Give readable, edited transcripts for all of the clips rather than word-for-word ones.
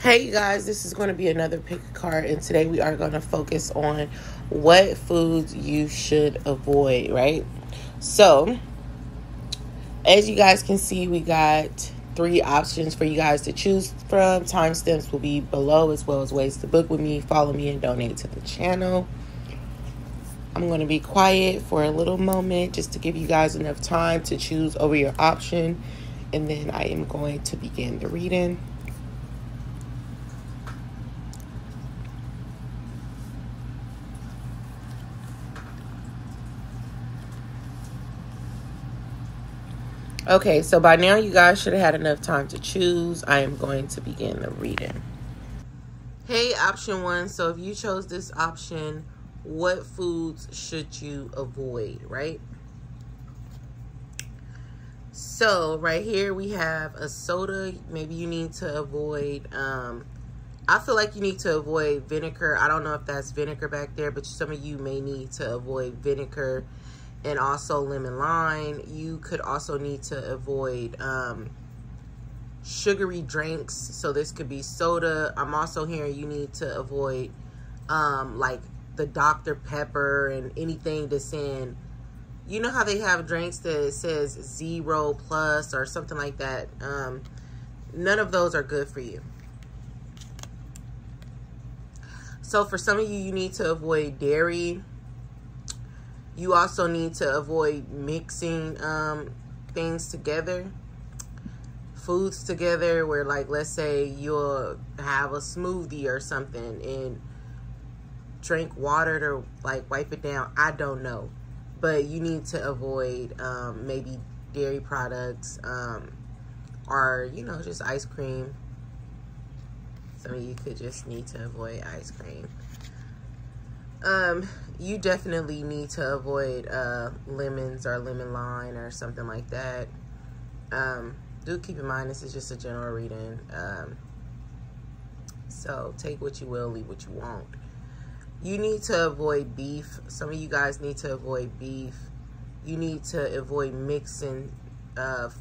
Hey you guys, this is going to be another pick a card, and today we are going to focus on what foods you should avoid, right? So, as you guys can see, we got 3 options for you guys to choose from. Timestamps will be below, as well as ways to book with me, follow me, and donate to the channel. I'm going to be quiet for a little moment just to give you guys enough time to choose over your option, and then I am going to begin the reading. Okay, so by now you guys should have had enough time to choose. I am going to begin the reading. Hey, option 1. So if you chose this option, what foods should you avoid, right? So right here we have a soda. Maybe you need to avoid, I feel like you need to avoid vinegar. I don't know if that's vinegar back there, but some of you may need to avoid vinegar. And also lemon lime. You could also need to avoid sugary drinks. So this could be soda. I'm also hearing you need to avoid like the Dr. Pepper and anything that's in, you know how they have drinks that says 0 plus or something like that. None of those are good for you. So for some of you, you need to avoid dairy. You also need to avoid mixing things together, foods together, where, like, let's say you'll have a smoothie or something and drink water to, like, wipe it down. I don't know. But you need to avoid maybe dairy products or, you know, just ice cream. Some of you could just need to avoid ice cream. You definitely need to avoid lemons or lemon lime or something like that. Do keep in mind this is just a general reading. So take what you will, leave what you won't. You need to avoid beef. Some of you guys need to avoid beef. You need to avoid mixing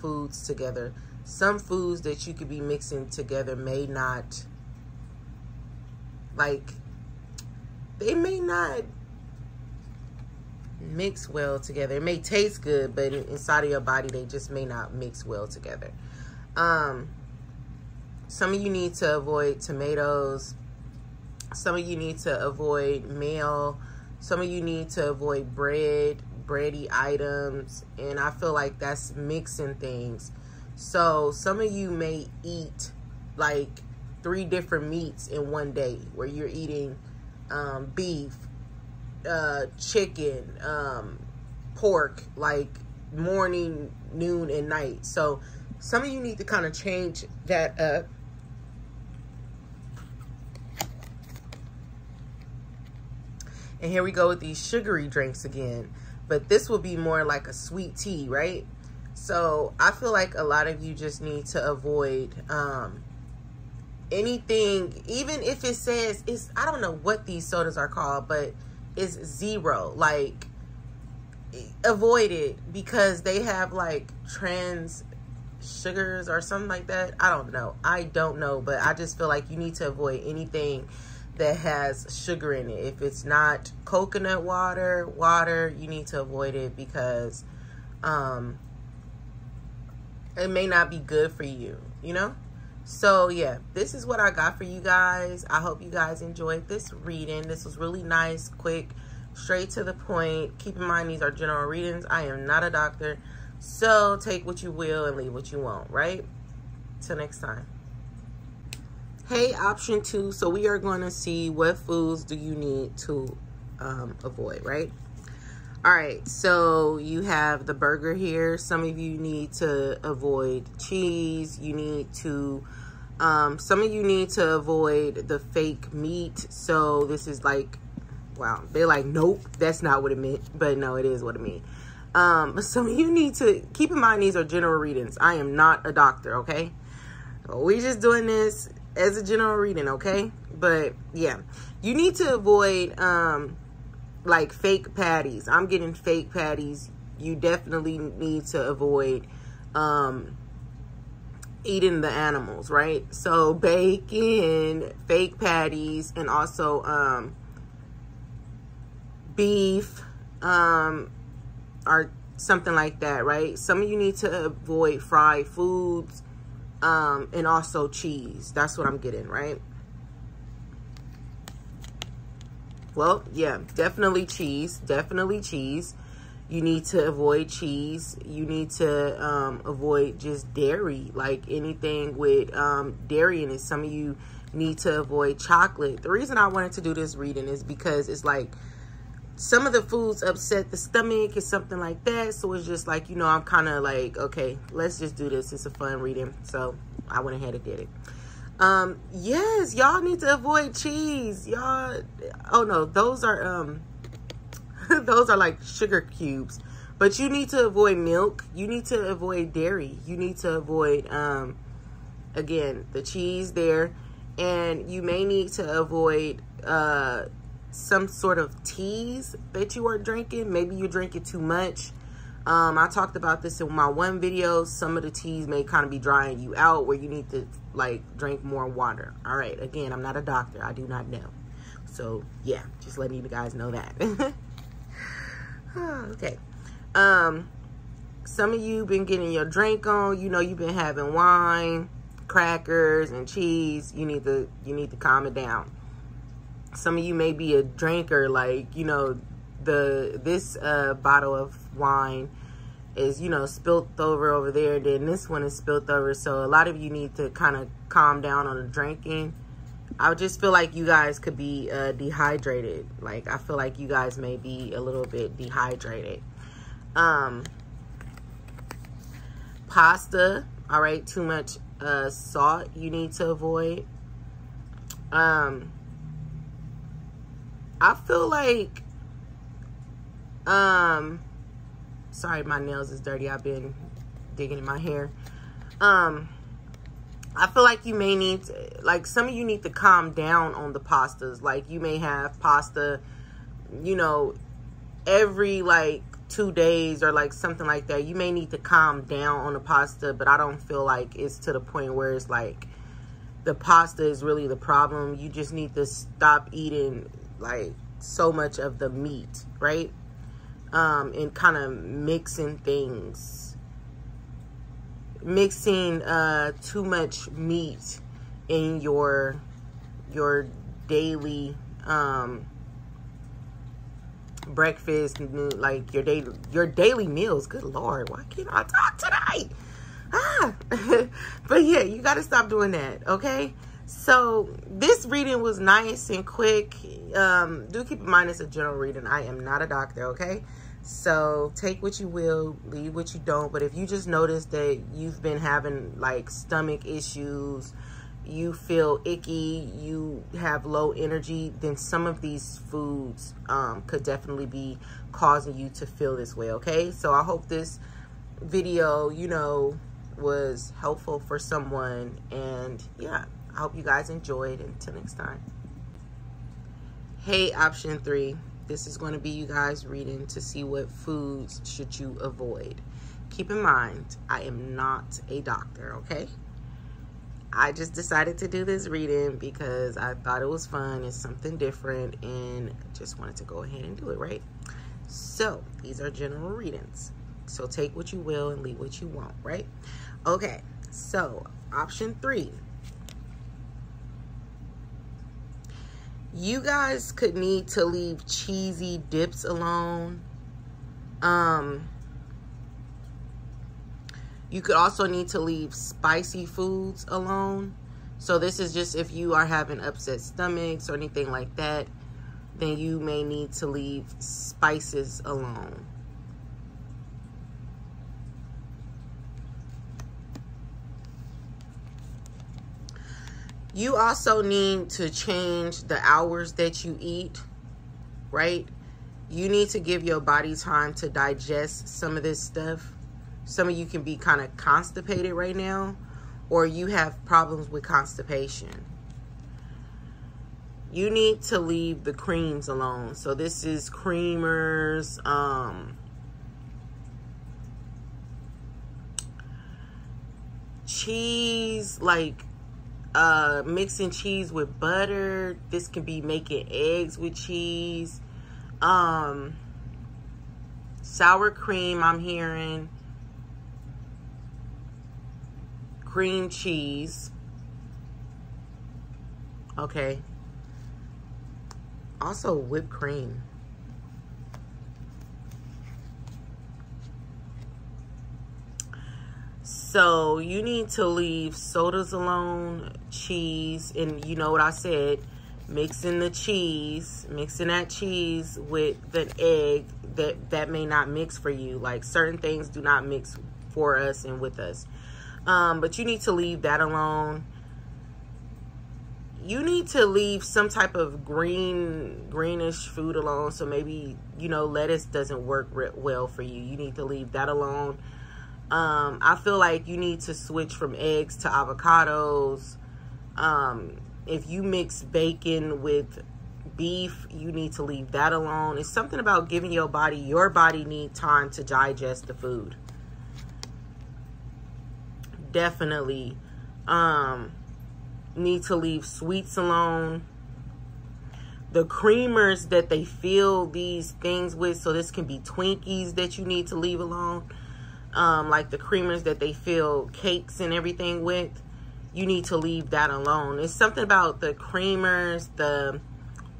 foods together. Some foods that you could be mixing together may not, like, they may not mix well together. It may taste good, but inside of your body, they just may not mix well together. Some of you need to avoid tomatoes. Some of you need to avoid meal. Some of you need to avoid bready items. And I feel like that's mixing things. So some of you may eat like 3 different meats in one day, where you're eating beef, chicken, pork, like morning, noon, and night. So some of you need to kind of change that up. And here we go with these sugary drinks again. But this will be more like a sweet tea, right? So I feel like a lot of you just need to avoid anything, even if it says it's, I don't know what these sodas are called, but it's 0. Like, avoid it, because they have like trans sugars or something like that. I don't know, but I just feel like you need to avoid anything that has sugar in it. If it's not coconut water, you need to avoid it, because it may not be good for you, you know? So yeah, this is what I got for you guys. I hope you guys enjoyed this reading. This was really nice, quick, straight to the point. Keep in mind, these are general readings. I am not a doctor. So take what you will and leave what you won't, right? Till next time. Hey, option 2. So we are going to see what foods do you need to avoid, right? All right, so you have the burger here. Some of you need to avoid cheese. You need to, some of you need to avoid the fake meat. So this is like, wow, they're like, nope, that's not what it meant. But no, it is what it means. But some of you need to, keep in mind, these are general readings. I am not a doctor, okay? We just doing this as a general reading, okay? But yeah, you need to avoid, like fake patties. I'm getting fake patties. You definitely need to avoid eating the animals, right? So bacon, fake patties, and also beef, or something like that, right? Some of you need to avoid fried foods, and also cheese. That's what I'm getting, right? Well, yeah, definitely cheese. Definitely cheese. You need to avoid cheese. You need to avoid just dairy, like anything with dairy in it. Some of you need to avoid chocolate. The reason I wanted to do this reading is because it's like some of the foods upset the stomach or something like that. So it's just like, you know, I'm kind of like, okay, let's just do this. It's a fun reading. So I went ahead and did it. Yes, y'all need to avoid cheese. Y'all, oh no, those are those are like sugar cubes. But you need to avoid milk. You need to avoid dairy. You need to avoid again, the cheese there. And you may need to avoid some sort of teas that you are drinking. Maybe you're drinking too much. I talked about this in my one video. Some of the teas may kind of be drying you out, where you need to like drink more water. All right, again, I'm not a doctor. I do not know. So yeah, just letting you guys know that. Okay. Some of you been getting your drink on. You know, you've been having wine, crackers, and cheese. You need to calm it down. Some of you may be a drinker, like, you know, this bottle of wine is, you know, spilt over there, and then this one is spilt over. So a lot of you need to kind of calm down on the drinking. I just feel like you guys could be dehydrated. Like, I feel like you guys may be a little bit dehydrated. Pasta, all right, too much salt you need to avoid. I feel like, sorry, my nails is dirty. I've been digging in my hair. I feel like you may need to, like, some of you need to calm down on the pastas. Like, you may have pasta, you know, every like 2 days or like something like that. You may need to calm down on the pasta, but I don't feel like it's to the point where it's like the pasta is really the problem. You just need to stop eating like so much of the meat, right? And kind of mixing things, mixing too much meat in your daily breakfast, like your daily meals. Good Lord, why can't I talk tonight? But yeah, you got to stop doing that, okay? So this reading was nice and quick. Do keep in mind it's a general reading. I am not a doctor, okay? So take what you will, leave what you don't. But if you just notice that you've been having like stomach issues, you feel icky, you have low energy, then some of these foods could definitely be causing you to feel this way, okay? So I hope this video, you know, was helpful for someone. And yeah, I hope you guys enjoyed. Until next time. Hey, option 3. This is going to be you guys reading to see what foods should you avoid. Keep in mind, I am not a doctor, okay? I just decided to do this reading because I thought it was fun. It's something different, and just wanted to go ahead and do it, right? So these are general readings. So take what you will and leave what you won't, right? Okay, so option 3. You guys could need to leave cheesy dips alone. You could also need to leave spicy foods alone. So this is just if you are having upset stomachs or anything like that, then you may need to leave spices alone. You also need to change the hours that you eat, right? You need to give your body time to digest some of this stuff. Some of you can be kind of constipated right now, or you have problems with constipation. You need to leave the creams alone. So this is creamers, cheese, like mixing cheese with butter. This can be making eggs with cheese. Sour cream, I'm hearing. Cream cheese. Okay. Also whipped cream. So you need to leave sodas alone, cheese, and you know what I said, mixing that cheese with the egg, that may not mix for you. Like certain things do not mix for us and with us. But you need to leave that alone. You need to leave some type of greenish food alone. So maybe, you know, lettuce doesn't work well for you. You need to leave that alone. I feel like you need to switch from eggs to avocados. If you mix bacon with beef, you need to leave that alone. It's something about giving your body need time to digest the food. Definitely need to leave sweets alone. The creamers that they fill these things with, so this can be Twinkies that you need to leave alone. Like the creamers that they fill cakes and everything with, you need to leave that alone. It's something about the creamers, the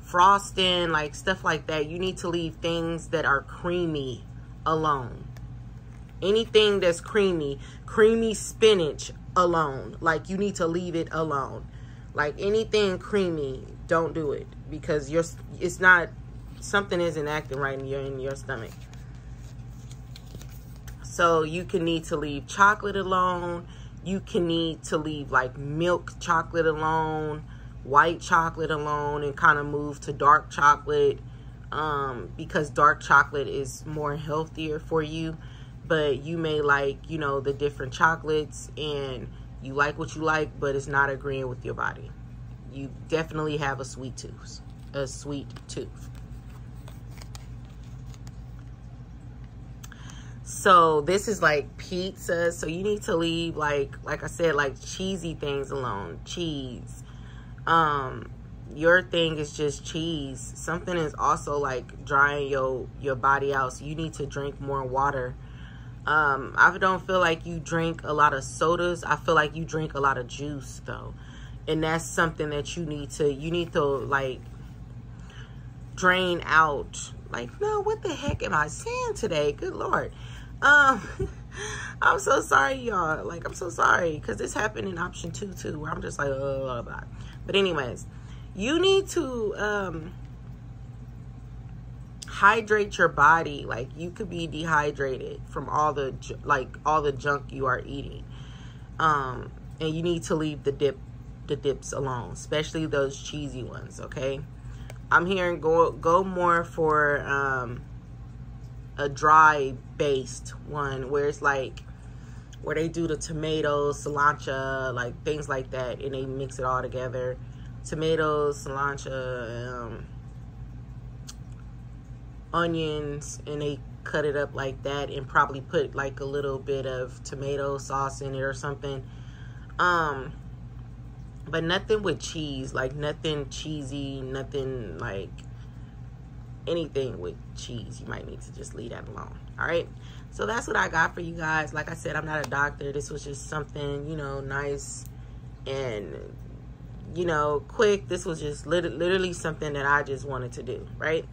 frosting, like stuff like that. You need to leave things that are creamy alone. Anything that's creamy spinach alone. Like you need to leave it alone. Like anything creamy, don't do it, because it's not, something isn't acting right in your stomach. So you can need to leave chocolate alone. You can need to leave like milk chocolate alone, white chocolate alone, and kind of move to dark chocolate, because dark chocolate is more healthier for you. But you may like, you know, the different chocolates, and you like what you like, but it's not agreeing with your body. You definitely have a sweet tooth. So this is like pizza. So you need to leave like I said, like cheesy things alone. Cheese. Your thing is just cheese. Something is also like drying your body out. So you need to drink more water. I don't feel like you drink a lot of sodas. I feel like you drink a lot of juice though. And that's something that you need to like drain out. Like, no, what the heck am I saying today? Good Lord. I'm so sorry, y'all. Like, I'm so sorry, because this happened in option 2 too, where I'm just like, blah, blah. But anyways, you need to hydrate your body. Like, you could be dehydrated from all the junk you are eating, and you need to leave the dips alone, especially those cheesy ones. Okay, I'm hearing go more for a dry based one, where it's like where they do the tomatoes, cilantro, like things like that, and they mix it all together. Tomatoes, cilantro, onions, and they cut it up like that, and probably put like a little bit of tomato sauce in it or something. But nothing with cheese, like nothing cheesy, nothing like anything with cheese. You might need to just leave that alone. All right, so that's what I got for you guys. Like I said, I'm not a doctor. This was just something, you know, nice and, you know, quick. This was just literally something that I just wanted to do, right?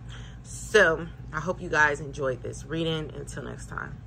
So I hope you guys enjoyed this reading. Until next time.